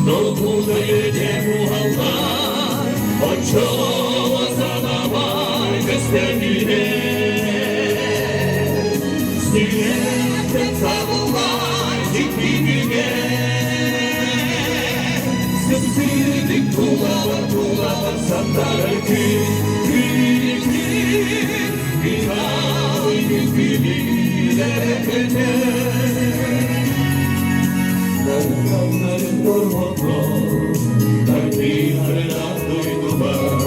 Dolguda yede muhallar Oçova sana var gösterdiğine Süleyman savunlar Cikliğine Sızırdık tulava Sandalar Bir ağlı gülüyle Kanların durmadı Kalbilerine duydular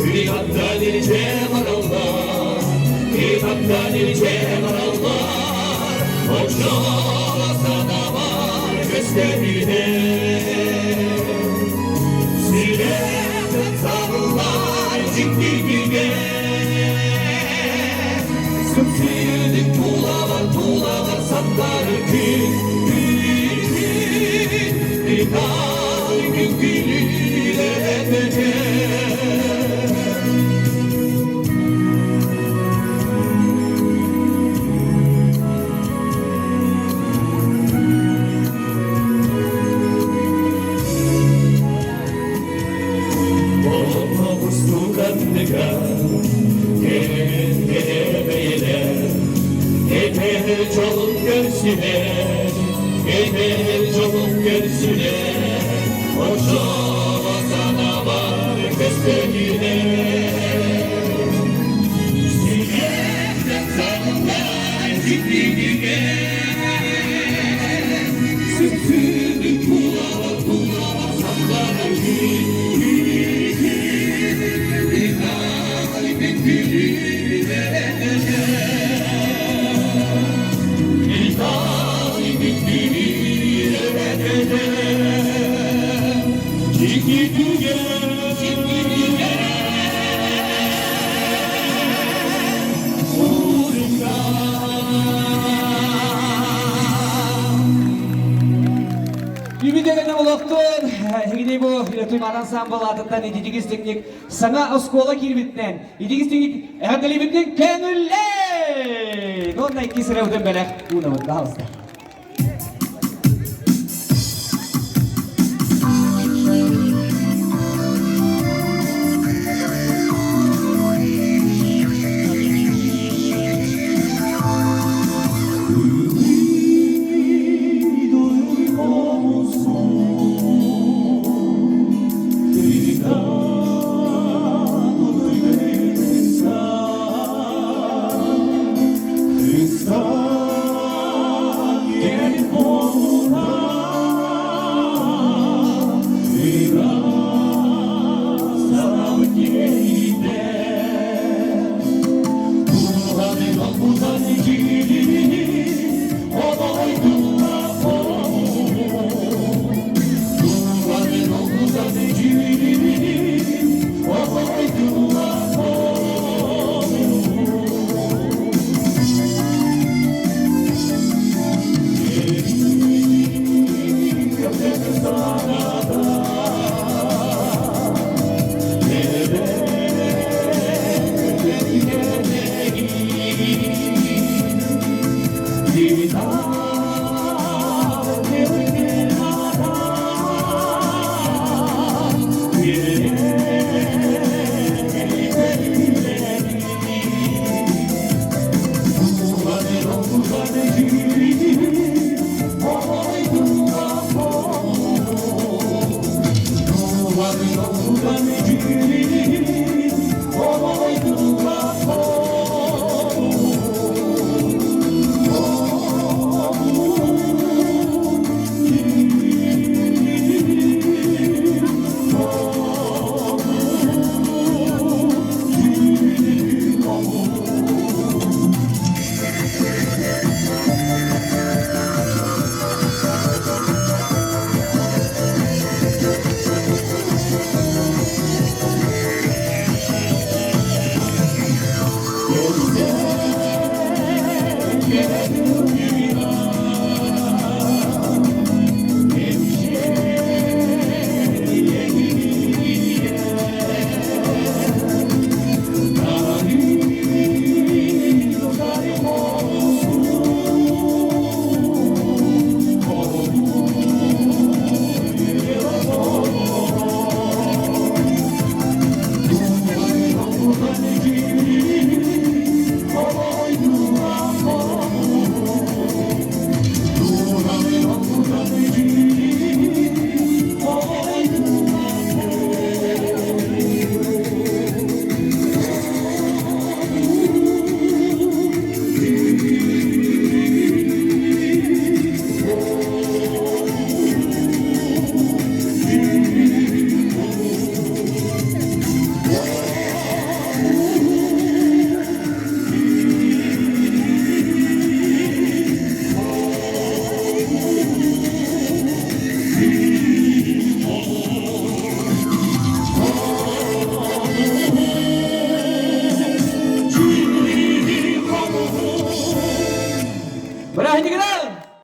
Bir hatta delice var Allah Bir hatta delice var Allah Oçova sana var gösterdiğine Silahın savunlar cikliğine Sımsırdık tulava Sandalar Bir gün gülüyle Olma uslu kandıga Gelemeyler Yeter çoluk görsünler Yeter çoluk görsünler Oçova sana var gösterdiler Silahın savunlar cikliğine Sımsırdık tulava Sandalar Bir kalbin gülüyle Bir kalbin gülüyle Cikliğine Ümidelerine olaqtın, hegidey bu Retuyman ansambl atından edigiz teknik sana oskola kirbitten, edigiz teknik eğerdeli bitten kenülle. Ondan iki sıra ödün belek, unamın daha hızlı.